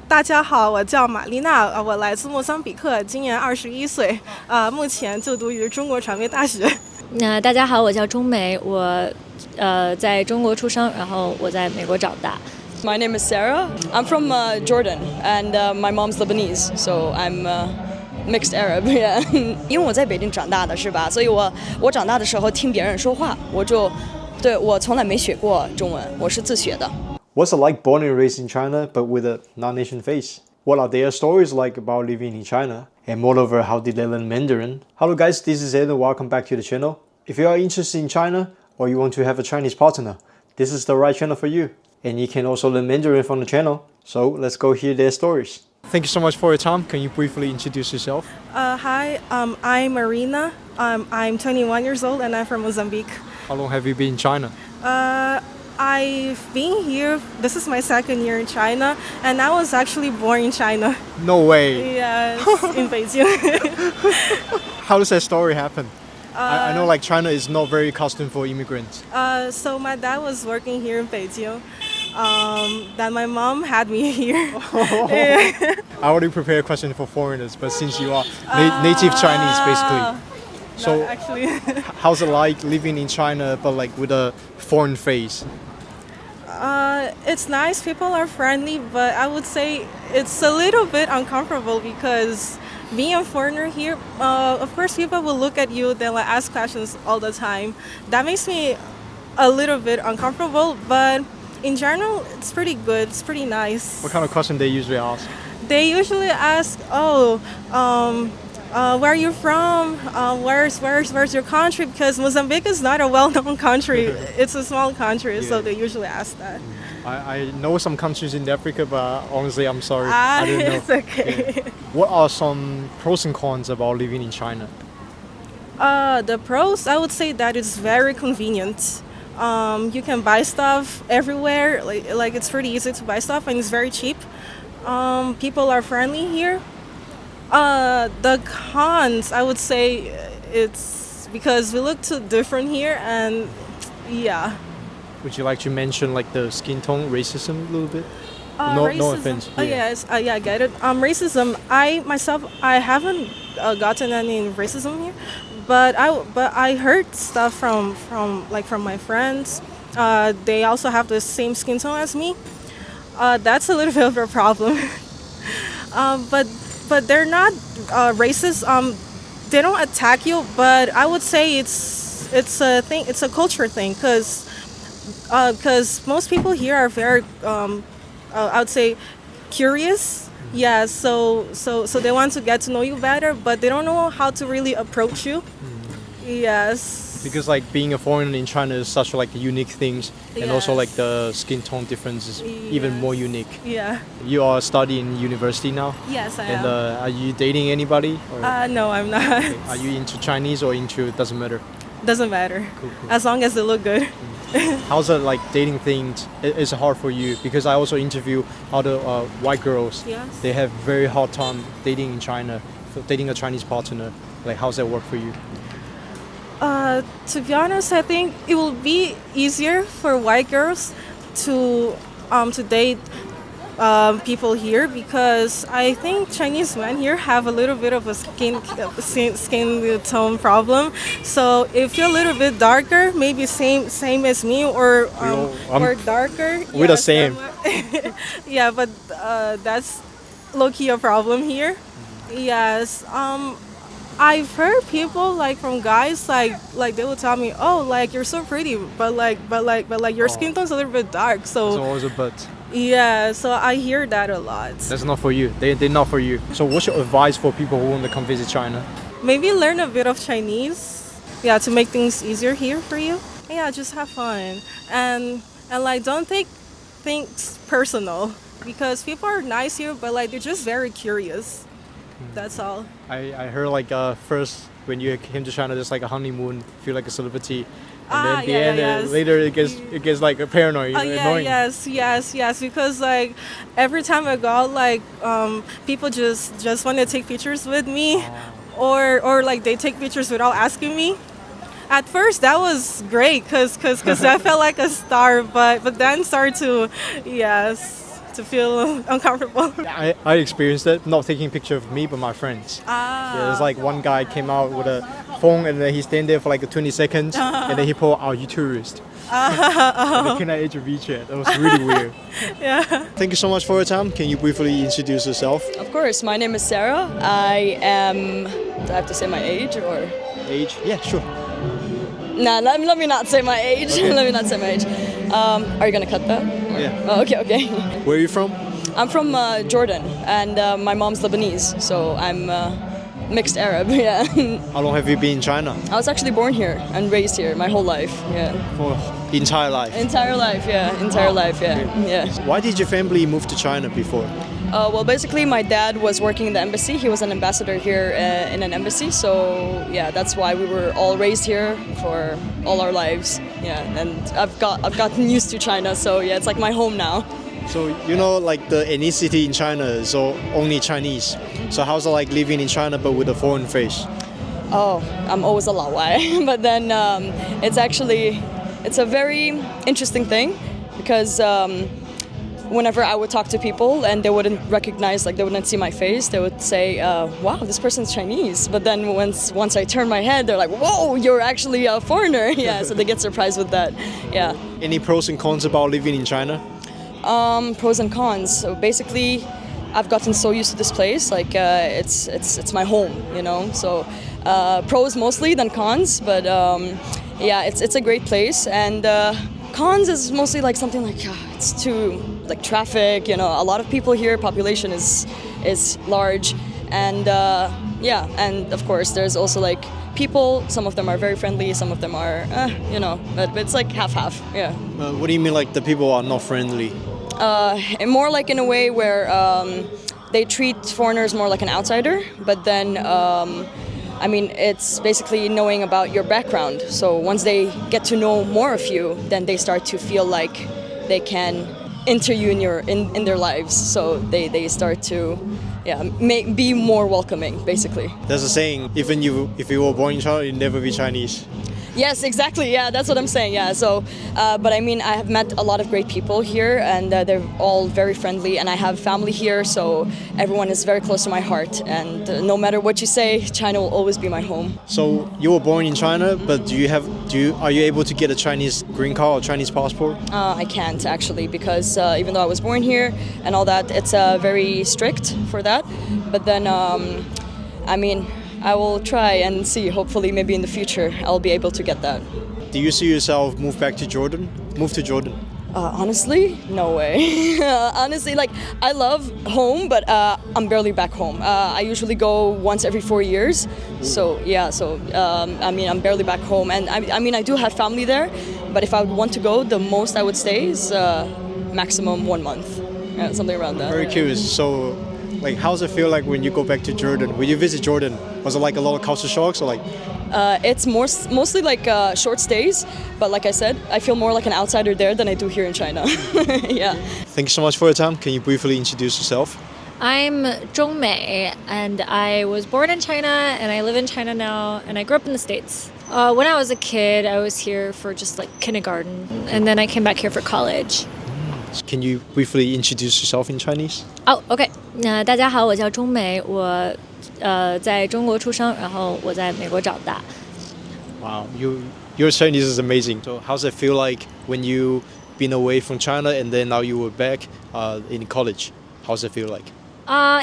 大家好，我叫玛丽娜，我来自莫桑比克，今年21岁，目前就读于中国传媒大学。大家好，我叫钟梅，我在中国出生，然后我在美国长大。My name is Sarah. I'm from Jordan, and my mom's Lebanese, so I'm mixed Arab. Yeah. 因为我在北京长大的是吧，所以我长大的时候听别人说话，我从来没学过中文，我是自学的。What's it like born and raised in China but with a non-Asian face? What are their stories like about living in China? And moreover, how did they learn Mandarin? Hello guys, this is Aiden. Welcome back to the channel. If you are interested in China or you want to have a Chinese partner, this is the right channel for you. And you can also learn Mandarin from the channel. So let's go hear their stories. Thank you so much for your time. Can you briefly introduce yourself? Hi, I'm Marina. I'm 21 years old and I'm from Mozambique. How long have you been in China? I've been here, this is my second year in China, and I was actually born in China. No way. Yes, in Beijing. How does that story happen? I know like China is not very accustomed for immigrants. So my dad was working here in Beijing. Then my mom had me here. I already prepared a question for foreigners, but since you are native Chinese basically. So Actually. how's it like living in China but like with a foreign face? It's nice, people are friendly, but I would say it's a little bit uncomfortable because being a foreigner here, of course people will look at you, they'll ask questions all the time. That makes me a little bit uncomfortable, but in general, it's pretty good, it's pretty nice. What kind of question they usually ask? They usually ask, where are you from? Where's your country? Because Mozambique is not a well-known country. It's a small country, so they usually ask that. I know some countries in Africa, but honestly, I'm sorry. I didn't know. It's okay. Yeah. What are some pros and cons about living in China? The pros, I would say that it's very convenient. You can buy stuff everywhere. Like it's pretty easy to buy stuff, and it's very cheap. People are friendly here. The cons, I would say, it's because we look too different here, and yeah. Would you like to mention like the skin tone racism a little bit? No offense. Yes, I get it. Racism. I haven't gotten any racism here, but I heard stuff from my friends. They also have the same skin tone as me. That's a little bit of a problem. But they're not racist. They don't attack you, but I would say it's a thing. It's a culture thing, because most people here are very I would say curious. Yeah, so they want to get to know you better, but they don't know how to really approach you. Yes. Because like being a foreigner in China is such like a unique thing, and also like the skin tone difference is even more unique. Yeah. You are studying university now? Yes, I and, am. Are you dating anybody? Or? No, I'm not. Okay. Are you into Chinese or into doesn't matter? Doesn't matter. Cool. As long as they look good. How's it like dating things? Is it hard for you? Because I also interview other white girls. Yes. They have very hard time dating in China, dating a Chinese partner. Like how's that work for you? To be honest, I think it will be easier for white girls to date people here, because I think Chinese men here have a little bit of a skin tone problem. So if you're a little bit darker, maybe same as me, or darker. We're the same. Yeah, but that's low-key a problem here. Yes. I've heard people like from guys like they will tell me, oh, like you're so pretty, but your skin tone's a little bit dark. So it's always a but. Yeah, so I hear that a lot. That's not for you. They're not for you. So what's your advice for people who want to come visit China? Maybe learn a bit of Chinese. Yeah, to make things easier here for you. Yeah, just have fun and like don't take things personal, because people are nice here, but like they're just very curious. That's all. I heard like first when you came to China, there's like a honeymoon, feel like a celebrity, and then at the end later it gets like a paranoid, annoying. Yes. Because like every time I go out, like people just want to take pictures with me, or like they take pictures without asking me. At first that was great, cause I felt like a star, but then started to to feel uncomfortable. I experienced it, not taking a picture of me, but my friends. Yeah, there's like one guy came out with a phone and then he stayed there for like 20 seconds and then he put, "Are you tourist?" And then, "Can I age your WeChat?" That was really weird. Yeah. Thank you so much for your time. Can you briefly introduce yourself? Of course, my name is Sarah. I am. Do I have to say my age or? Age? Yeah, sure. Nah, let me not say my age. Okay. Let me not say my age. Are you gonna cut that? Or- Yeah. Oh, okay. Where are you from? I'm from Jordan, and my mom's Lebanese, so I'm mixed Arab. Yeah. How long have you been in China? I was actually born here and raised here my whole life. Yeah. For entire life. Entire life. Yeah. Entire life. Yeah. Yeah. Why did your family move to China before? Well, basically, my dad was working in the embassy. He was an ambassador here in an embassy. So, yeah, that's why we were all raised here for all our lives. Yeah, and I've gotten used to China. So, yeah, it's like my home now. So, you know, like the ethnicity in China is only Chinese. So how's it like living in China but with a foreign face? Oh, I'm always a Lawai. But then it's a very interesting thing because whenever I would talk to people and they wouldn't recognize, like they wouldn't see my face, they would say, wow, this person's Chinese. But then once I turn my head, they're like, whoa, you're actually a foreigner. Yeah, so they get surprised with that. Yeah. Any pros and cons about living in China? Pros and cons. So basically, I've gotten so used to this place, like it's my home, you know. So pros mostly than cons, but yeah, it's a great place. And cons is mostly like something like it's too like traffic, you know. A lot of people here, population is large, and yeah, and of course there's also like people. Some of them are very friendly, some of them are you know, but it's like half. Yeah. What do you mean like the people are not friendly? And more like in a way where they treat foreigners more like an outsider, but then I mean, it's basically knowing about your background. So once they get to know more of you, then they start to feel like they can enter you in their lives. So they start to be more welcoming, basically. There's a saying, if you were born in China, you'd never be Chinese. Yes, exactly. Yeah, that's what I'm saying. Yeah. So, but I mean, I have met a lot of great people here, and they're all very friendly. And I have family here, so everyone is very close to my heart. And no matter what you say, China will always be my home. So you were born in China, but are you able to get a Chinese green card or Chinese passport? I can't actually, because even though I was born here and all that, it's very strict for that. But then, I mean, I will try and see. Hopefully, maybe in the future, I'll be able to get that. Do you see yourself move to Jordan? Honestly, no way. Honestly, like, I love home, but I'm barely back home. I usually go once every 4 years. So, yeah, I mean, I'm barely back home. And I mean, I do have family there, but if I would want to go, the most I would stay is maximum 1 month. Yeah, something around that. Very curious. So, like, how does it feel like when you go back to Jordan? When you visit Jordan, was it like a lot of culture shocks or like? It's mostly like short stays, but like I said, I feel more like an outsider there than I do here in China. Yeah. Thank you so much for your time. Can you briefly introduce yourself? I'm Zhongmei, and I was born in China, and I live in China now, and I grew up in the States. When I was a kid, I was here for just like kindergarten, and then I came back here for college. Can you briefly introduce yourself in Chinese? Oh, OK. 大家好，我叫钟梅，我在中国出生，然后我在美国长大。 Wow, your Chinese is amazing. So how's it feel like when you've been away from China and then now you were back in college? How's it feel like?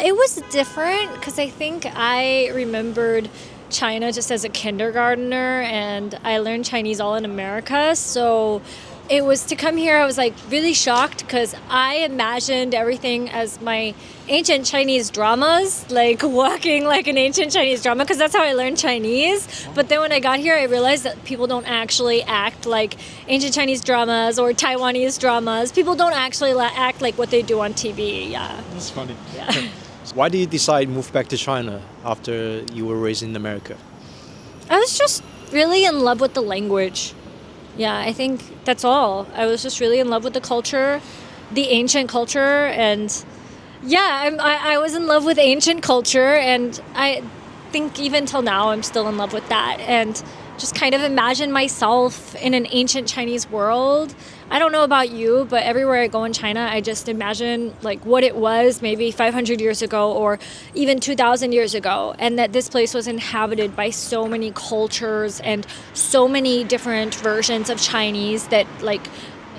It was different because I think I remembered China just as a kindergartner, and I learned Chinese all in America. So it was to come here, I was like really shocked because I imagined everything as my ancient Chinese dramas, like walking like an ancient Chinese drama, because that's how I learned Chinese. But then when I got here, I realized that people don't actually act like ancient Chinese dramas or Taiwanese dramas. People don't actually act like what they do on TV. Yeah. That's funny. Yeah. Why did you decide to move back to China after you were raised in America? I was just really in love with the language. Yeah, I think that's all. I was just really in love with the culture, the ancient culture, and yeah, I was in love with ancient culture, and I think even till now I'm still in love with that, and just kind of imagine myself in an ancient Chinese world I don't know about you, but everywhere I go in China, I just imagine like what it was maybe 500 years ago or even 2,000 years ago, and that this place was inhabited by so many cultures and so many different versions of Chinese that like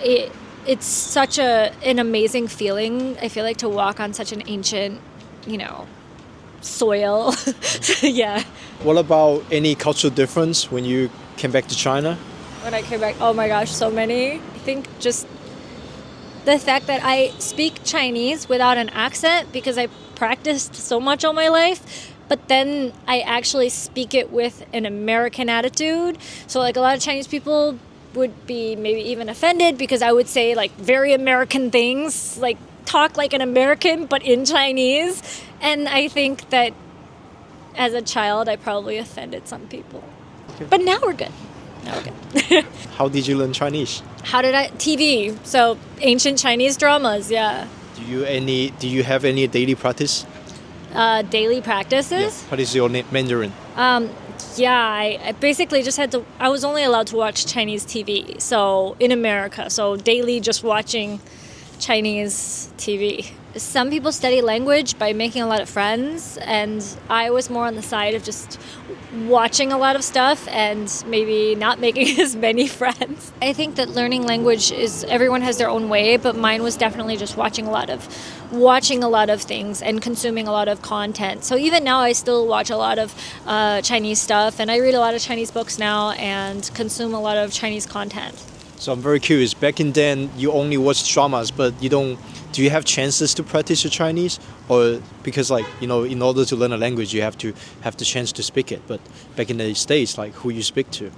it's such an amazing feeling. I feel like to walk on such an ancient, soil. Yeah. What about any cultural difference when you came back to China? When I came back, oh my gosh, so many. I think just the fact that I speak Chinese without an accent because I practiced so much all my life, but then I actually speak it with an American attitude. So like a lot of Chinese people would be maybe even offended because I would say like very American things, like talk like an American but in Chinese. And I think that as a child I probably offended some people. Okay. But now we're good. How did you learn Chinese? TV. So ancient Chinese dramas, yeah. Do you have any daily practice? Daily practices? Yeah. What is your Mandarin? I basically just I was only allowed to watch Chinese TV, so in America, so daily just watching Chinese TV. Some people study language by making a lot of friends, and I was more on the side of just watching a lot of stuff and maybe not making as many friends. I think that learning language everyone has their own way, but mine was definitely just watching a lot of things and consuming a lot of content. So even now I still watch a lot of Chinese stuff, and I read a lot of Chinese books now and consume a lot of Chinese content. So I'm very curious, back in then you only watch dramas, but do you have chances to practice your Chinese? Or because in order to learn a language you have to have the chance to speak it, but back in the States, like who you speak to?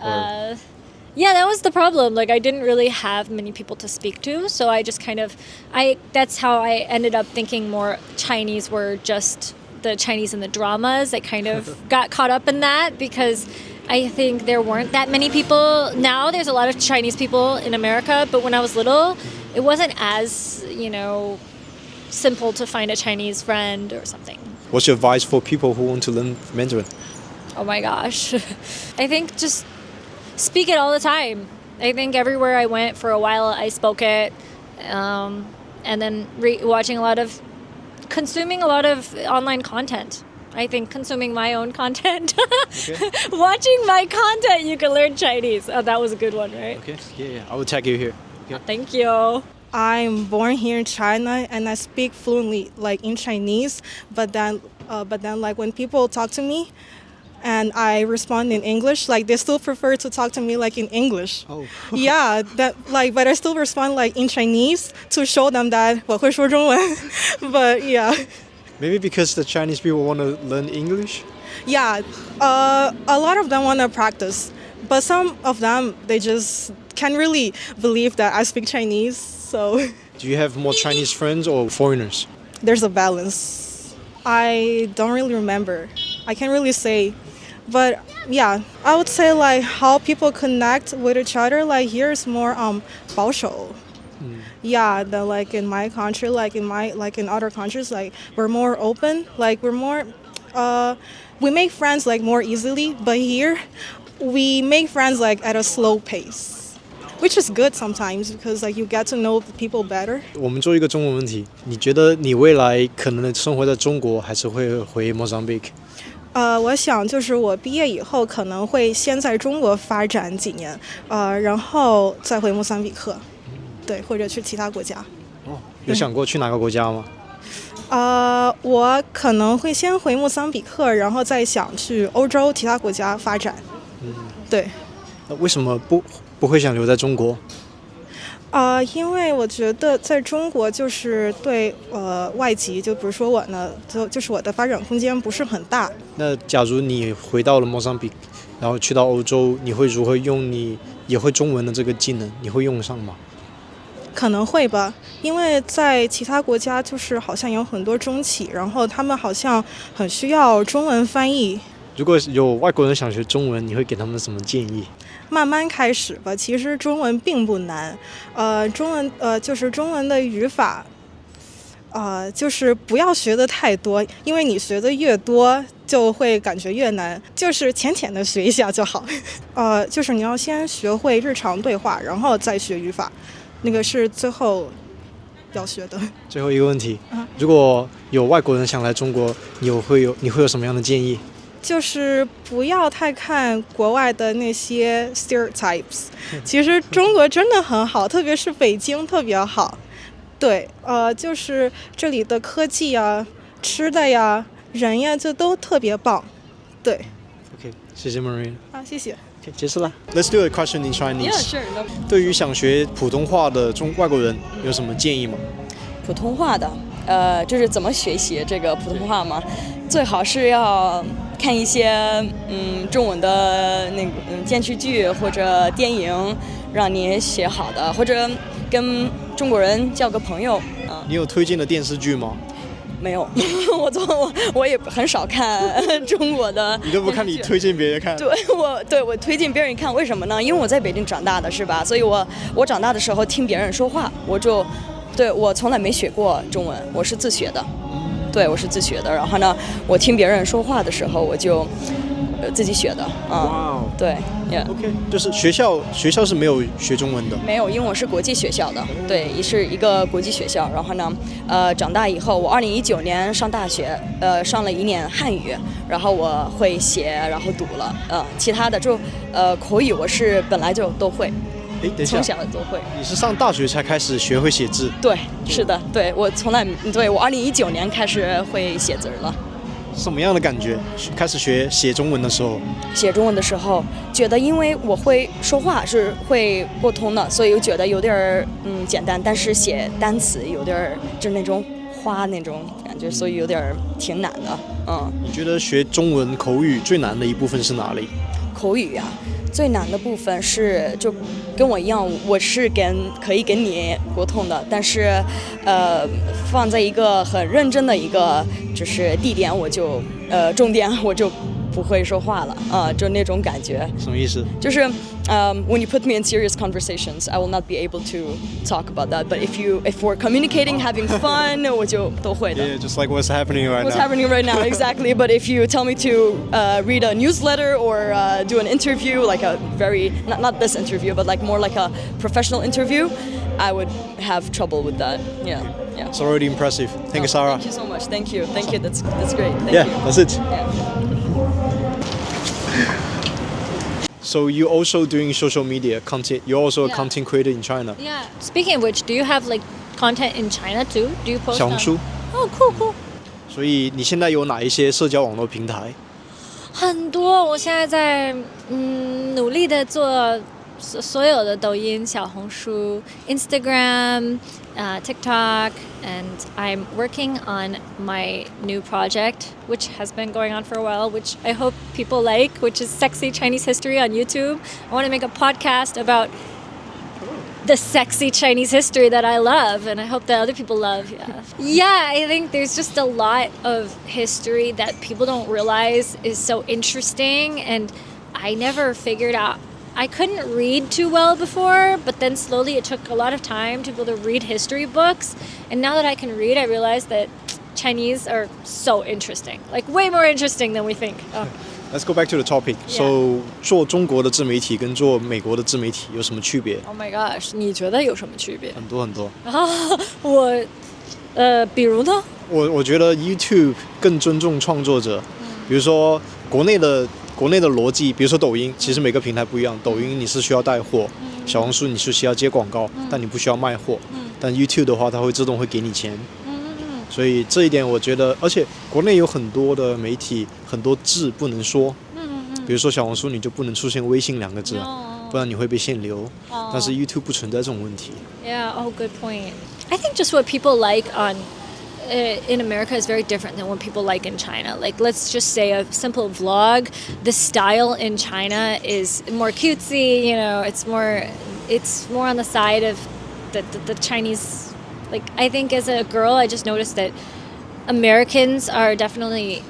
Yeah, that was the problem. Like I didn't really have many people to speak to, so I just that's how I ended up thinking more Chinese were just the Chinese in the dramas. I kind of got caught up in that because I think there weren't that many people. Now there's a lot of Chinese people in America, but when I was little, it wasn't as, simple to find a Chinese friend or something. What's your advice for people who want to learn Mandarin? Oh my gosh. I think just speak it all the time. I think everywhere I went for a while I spoke it, and then consuming a lot of online content. I think consuming my own content. Okay. Watching my content, you can learn Chinese. Oh, that was a good one, right? Okay, yeah. I will tag you here. Okay. Thank you. I'm born here in China and I speak fluently like in Chinese, but then like when people talk to me and I respond in English, like they still prefer to talk to me like in English. Oh. Yeah, but I still respond like in Chinese to show them that 我会说中文. But yeah. Maybe because the Chinese people want to learn English? Yeah, a lot of them want to practice, but some of them, they just can't really believe that I speak Chinese, so... Do you have more Chinese friends or foreigners? There's a balance. I don't really remember. I can't really say. But yeah, I would say like how people connect with each other, like here is more 保守. Yeah, than like in my country, like in other countries, like we're more open, like we're more, we make friends like more easily, but here we make friends like at a slow pace, which is good sometimes because like you get to know people better. 我们做一个中文问题，你觉得你未来可能生活在中国，还是会回 Mozambique？ 我想就是我毕业以后可能会先在中国发展几年，然后再回莫桑比克。对，或者去其他国家。有想过去哪个国家吗？我可能会先回莫桑比克，然后再想去欧洲其他国家发展。对。那为什么不会想留在中国？因为我觉得在中国就是对外籍，就比如说我呢，就是我的发展空间不是很大。那假如你回到了莫桑比克，然后去到欧洲，你会如何用你也会中文的这个技能？你会用上吗？可能会吧，因为在其他国家就是好像有很多中企，然后他们好像很需要中文翻译。如果有外国人想学中文，你会给他们什么建议？慢慢开始吧，其实中文并不难。就是中文的语法，就是不要学的太多，因为你学的越多，就会感觉越难，就是浅浅的学一下就好。就是你要先学会日常对话，然后再学语法，那个是最后要学的。最后一个问题，如果有外国人想来中国，你会有什么样的建议？就是不要太看国外的那些 stereotypes， 其实中国真的很好，特别是北京特别好。对，就是这里的科技呀、吃的呀、人呀，就都特别棒。对。OK， 谢谢 Marine。好，谢谢。Okay, 结束了。Let's do a question in Chinese. Yeah, sure. 对于想学普通话的外国人有什么建议吗？普通话的，就是怎么学习这个普通话嘛？最好是要看一些中文的那个电视剧或者电影，让你学好的，或者跟中国人交个朋友。你有推荐的电视剧吗？没有，我也很少看中国的。你都不看，你推荐别人看？对我推荐别人看，为什么呢？因为我在北京长大的是吧？所以我长大的时候听别人说话，我从来没学过中文，我是自学的。对，我是自学的。然后呢，我听别人说话的时候，我就自己学的。对 ，OK， 就是学校是没有学中文的。没有，因为我是国际学校的，对，也是一个国际学校。然后呢，长大以后，我2019年上大学，上了1年汉语，然后我会写，然后读了，其他的就口语我是本来就都会。等一下，从小都会。你是上大学才开始学会写字？对，是的，对我2019年开始会写字了。什么样的感觉？开始写中文的时候？写中文的时候，觉得因为我会说话是会沟通的，所以我觉得有点简单，但是写单词有点就是那种花那种感觉，所以有点挺难的。你觉得学中文口语最难的一部分是哪里？口语啊。最难的部分是，就跟我一样，我是可以跟你沟通的，但是，放在一个很认真的一个就是地点，重点我就不会说话了，就那种感觉。什么意思？就是，when you put me in serious conversations, I will not be able to talk about that. But if we're communicating, having fun, 我就都会的。Yeah, just like what's happening right now. What's happening right now, exactly. But if you tell me to read a newsletter or do an interview, like a very not this interview, but like more like a professional interview, I would have trouble with that. Yeah. It's already impressive. Thank you, Sarah. Thank you so much. Thank you. That's great. Thank you. Yeah, that's it. Yeah. So you're also doing social media content. You're also a content creator in China. Yeah. Speaking of which, do you have like content in China too? Do you post? 小红书。Oh, cool. 所以你现在有哪一些社交网络平台？很多，我现在在努力的做所有的抖音、小红书、Instagram, TikTok, and I'm working on my new project, which has been going on for a while, which I hope people like, which is Sexy Chinese History on YouTube. I want to make a podcast about the sexy Chinese history that I love, and I hope that other people love. Yeah, I think there's just a lot of history that people don't realize is so interesting, and I never figured out. I couldn't read too well before, but then slowly it took a lot of time to be able to read history books, and now that I can read, I realize that Chinese are so interesting, like way more interesting than we think. Let's go back to the topic. So, 做中国的自媒体跟做美国的自媒体有什么区别 Oh my gosh, 你觉得有什么区别？很多很多。比如呢？我觉得 YouTube 更尊重创作者，比如说国内的逻辑，比如说抖音，其实每个平台不一样。抖音你是需要带货，小红书你是需要接广告，但你不需要卖货。但 YouTube 的话，它会自动会给你钱。所以这一点我觉得，而且国内有很多的媒体，很多字不能说。比如说小红书你就不能出现微信2个字，不然你会被限流。但是 YouTube 不存在这种问题。Yeah, good point. I think just what people like in America is very different than what people like in China. Like, let's just say a simple vlog. The style in China is more cutesy. It's more on the side of the Chinese. Like, I think as a girl, I just noticed that Americans are definitely,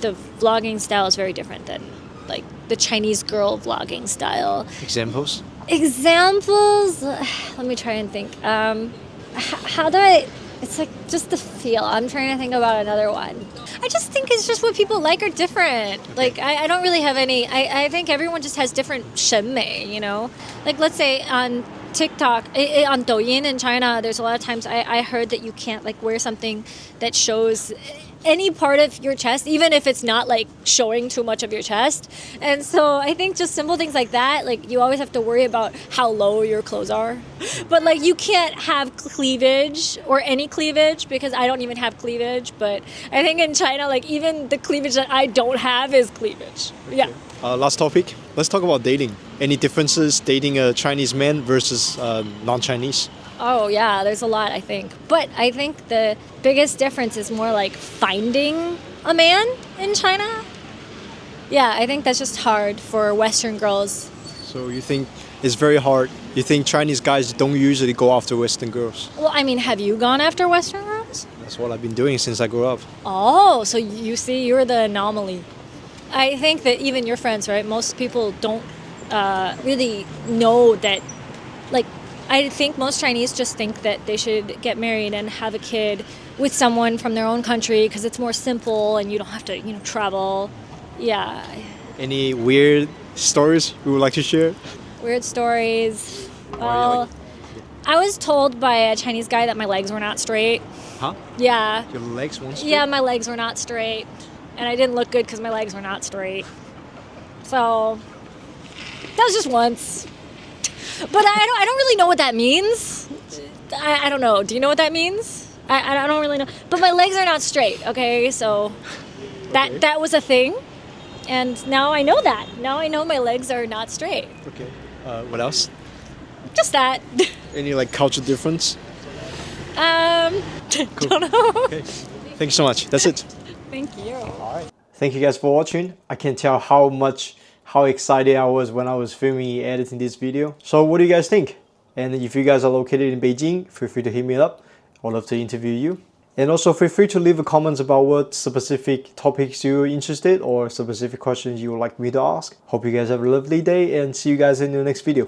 the vlogging style is very different than like the Chinese girl vlogging style. Examples? Let me try and think. How do I It's like just the feel. I'm trying to think about another one. I just think it's just what people like are different. Like I don't really have any. I think everyone just has different 审美, you know. Like let's say on TikTok, on Douyin in China, there's a lot of times I heard that you can't like wear something that shows any part of your chest, even if it's not like showing too much of your chest. And so I think just simple things like that, like you always have to worry about how low your clothes are. But like you can't have cleavage or any cleavage because I don't even have cleavage. But I think in China, like even the cleavage that I don't have is cleavage. Yeah. Last topic. Let's talk about dating. Any differences dating a Chinese man versus non-Chinese? Oh, yeah, there's a lot, I think. But I think the biggest difference is more like finding a man in China. Yeah, I think that's just hard for Western girls. So you think it's very hard? You think Chinese guys don't usually go after Western girls? Well, I mean, have you gone after Western girls? That's what I've been doing since I grew up. Oh, so you see, you're the anomaly. I think that even your friends, right? Most people don't really know that, like, I think most Chinese just think that they should get married and have a kid with someone from their own country because it's more simple and you don't have to, you know, travel. Yeah. Any weird stories you would like to share? Weird stories. Well, I was told by a Chinese guy that my legs were not straight. Huh? Yeah. Your legs weren't straight? Yeah, my legs were not straight. And I didn't look good because my legs were not straight. So, that was just once. But I don't really know what that means. I don't know. Do you know what that means? I don't really know. But my legs are not straight, okay? So that was a thing. And now I know that. Now I know my legs are not straight. Okay. What else? Just that. Any like culture difference? Cool. Don't know. Okay. Thank you so much. That's it. Thank you. Thank you guys for watching. I can tell how excited I was when I was filming and editing this video. So what do you guys think? And if you guys are located in Beijing, feel free to hit me up. I'd love to interview you. And also feel free to leave a comments about what specific topics you're interested or specific questions you would like me to ask. Hope you guys have a lovely day and see you guys in the next video.